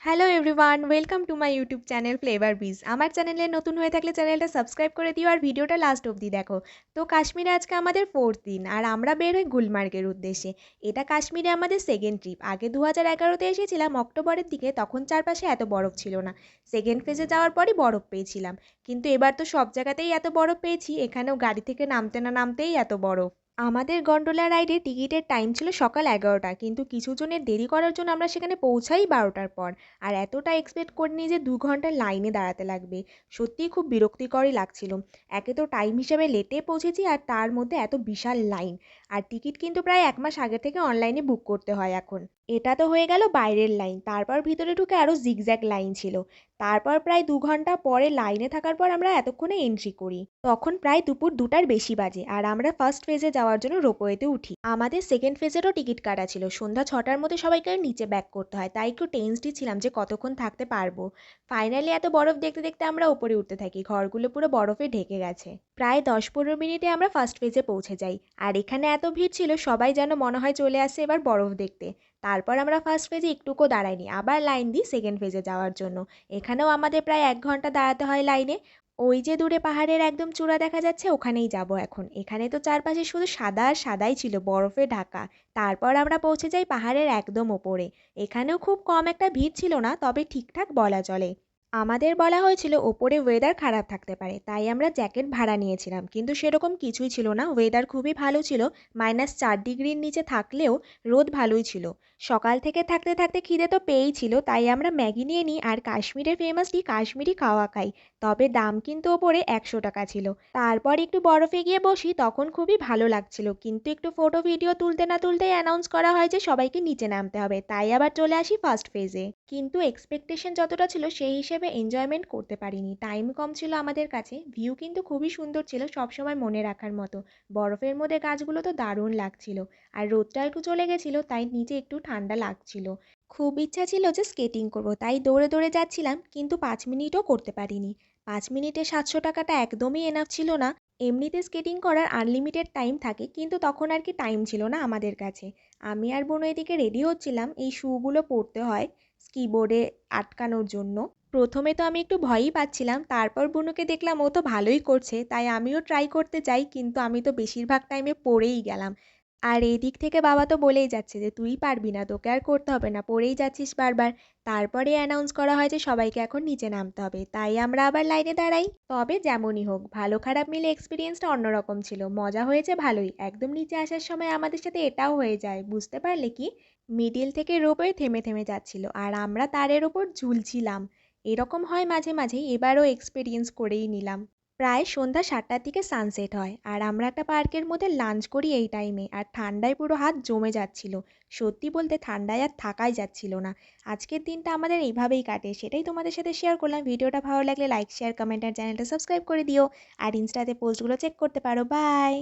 Hello everyone, welcome to my YouTube channel flavour বিজ। আমার চ্যানেলে নতুন হয়ে থাকলে চ্যানেলটা সাবস্ক্রাইব করে দিও আর ভিডিওটা লাস্ট অবধি দেখো। তো কাশ্মীরে আজকে আমাদের 4th দিন আর আমরা বের হই গুলমার্গের উদ্দেশ্যে। এটা কাশ্মীরে আমাদের সেকেন্ড ট্রিপ। আগে 2011-তে এসেছিলাম অক্টোবরের দিকে, তখন চারপাশে এত বরফ ছিল না। সেকেন্ড ফেজে যাওয়ার পরই বরফ পেয়েছিলাম, কিন্তু এবার তো সব জায়গাতেই এত বরফ পেয়েছি, এখানেও গাড়ি থেকে নামতে না নামতেই এত বরফ। আমাদের গন্ডোলা রাইডের টিকিটের টাইম ছিল সকাল 11টা, কিন্তু কিছু জনের দেরি করার জন্য আমরা সেখানে পৌঁছাই 12টার পর। আর এতটা এক্সপেক্ট করিনি যে 2 ঘন্টা লাইনে দাঁড়াতে লাগবে। সত্যিই খুব বিরক্তিকরই লাগছিল। একে তো টাইম হিসেবে লেটে পৌঁছেছি আর তার মধ্যে এত বিশাল লাইন। আর টিকিট কিন্তু প্রায় 1 মাস আগে থেকে অনলাইনে বুক করতে হয় এখন। এটা তো হয়ে গেল বাইরের লাইন, তারপর ভিতরে ঢুকে আরও জিগজ্যাগ লাইন ছিল। তারপর প্রায় 2 ঘন্টা পরে লাইনে থাকার পর আমরা এতক্ষণে এন্ট্রি করি। তখন প্রায় দুপুর 2টার বেশি বাজে আর আমরা ফার্স্ট ফেজে যাওয়ার জন্য রোপওয়েতে উঠি। আমাদের সেকেন্ড ফেজেরও টিকিট কাটা ছিল। সন্ধ্যা 6টার মধ্যে সবাইকে নিচে ব্যাক করতে হয়, তাই একটু টেন্সডই ছিলাম যে কতক্ষণ থাকতে পারবো। ফাইনালি এত বরফ দেখতে দেখতে আমরা ওপরে উঠতে থাকি, ঘরগুলো পুরো বরফে ঢেকে গেছে। প্রায় 10-15 মিনিটে আমরা ফার্স্ট ফেজে পৌঁছে যাই। আর এখানে এত ভিড় ছিল, সবাই যেন মনে হয় চলে আসছে এবার বরফ দেখতে। তারপর আমরা ফার্স্ট ফেজে একটুকু দাঁড়াইনি, আবার লাইন দিই সেকেন্ড ফেজে যাওয়ার জন্য। এখানেও আমাদের প্রায় 1 ঘন্টা দাঁড়াতে হয় লাইনে। ওই যে দূরে পাহাড়ের একদম চূড়া দেখা যাচ্ছে, ওখানেই যাব এখন। এখানে তো চারপাশে শুধু সাদা আর সাদাই ছিল, বরফে ঢাকা। তারপর আমরা পৌঁছে যাই পাহাড়ের একদম ওপরে। এখানেও খুব কম একটা ভিড় ছিল না, তবে ঠিকঠাক বলা চলে। আমাদের বলা হয়েছিল ওপরে ওয়েদার খারাপ থাকতে পারে, তাই আমরা জ্যাকেট ভাড়া নিয়েছিলাম, কিন্তু সেরকম কিছুই ছিল না। ওয়েদার খুবই ভালো ছিল, -4 ডিগ্রির নিচে থাকলেও রোদ ভালোই ছিল। সকাল থেকে থাকতে থাকতে খিদে তো পেয়েই ছিল, তাই আমরা ম্যাগি নিয়ে নিই আর কাশ্মীরের ফেমাসটি কাশ্মীরি খাওয়া খাই। তবে দাম কিন্তু ওপরে 100 টাকা ছিল। তারপর একটু বরফে গিয়ে বসি, তখন খুবই ভালো লাগছিল, কিন্তু একটু ফটো ভিডিও তুলতে না তুলতেই অ্যানাউন্স করা হয় যে সবাইকে নিচে নামতে হবে, তাই আবার চলে আসি ফার্স্ট ফেজে। কিন্তু এক্সপেকটেশন যতটা ছিল সেই হিসেবে এনজয়মেন্ট করতে পারিনি, টাইম কম ছিল আমাদের কাছে। ভিউ কিন্তু খুবই সুন্দর ছিল, সবসময় মনে রাখার মতো। বরফের মধ্যে গাছগুলো তো দারুণ লাগছিল। আর রোদটা একটু চলে গেছিলো, তাই নিচে একটু ঠান্ডা লাগছিল। খুব ইচ্ছা ছিল যে স্কেটিং করব, তাই দৌড়ে দৌড়ে যাচ্ছিলাম, কিন্তু 5 মিনিটও করতে পারিনি। 5 মিনিটে 700 টাকাটা একদমই এনাফ ছিল না। এমনিতে স্কেটিং করার আনলিমিটেড টাইম থাকে, কিন্তু তখন আর কি টাইম ছিল না আমাদের কাছে। আমি আর বোনও এদিকে রেডি হচ্ছিলাম, এই শুগুলো পরতে হয় স্কিবোর্ডে আটকানোর জন্য। প্রথমে তো আমি একটু ভয়ই পাচ্ছিলাম, তারপর বুনুকে দেখলাম ও তো ভালোই করছে, তাই আমিও ট্রাই করতে চাই, কিন্তু আমি তো বেশিরভাগ টাইমে পড়েই গেলাম। আর এই দিক থেকে বাবা তো বলেই যাচ্ছে যে তুই পারবি না, তোকে আর করতে হবে না, পড়েই যাচ্ছিস বারবার। তারপরে অ্যানাউন্স করা হয় যে সবাইকে এখন নিচে নামতে হবে, তাই আমরা আবার লাইনে দাঁড়াই। তবে যেমনই হোক, ভালো খারাপ মিলে এক্সপিরিয়েন্সটা অন্যরকম ছিল, মজা হয়েছে ভালোই। একদম নিচে আসার সময় আমাদের সাথে এটাও হয়ে যায়, বুঝতে পারলে কি, মিডিল থেকে রোপওয়ে থেমে থেমে যাচ্ছিল আর আমরা তারের ওপর ঝুলছিলাম। এরকম হয় মাঝে মাঝেই, এবারও এক্সপিরিয়েন্স করেই নিলাম। প্রায় সন্ধ্যা 7টার দিকে সানসেট হয় আর আমরা একটা পার্কের মধ্যে লাঞ্চ করি এই টাইমে, আর ঠান্ডায় পুরো হাত জমে যাচ্ছিল। সত্যি বলতে ঠান্ডায় আর থাকাই যাচ্ছিল না। আজকের দিনটা আমাদের এইভাবেই কাটে, সেটাই তোমাদের সাথে শেয়ার করলাম। ভিডিওটা ভালো লাগলে লাইক শেয়ার কমেন্ট আর চ্যানেলটা সাবস্ক্রাইব করে দিও। আর ইনস্টাতে পোস্টগুলো চেক করতে পারো। বাই।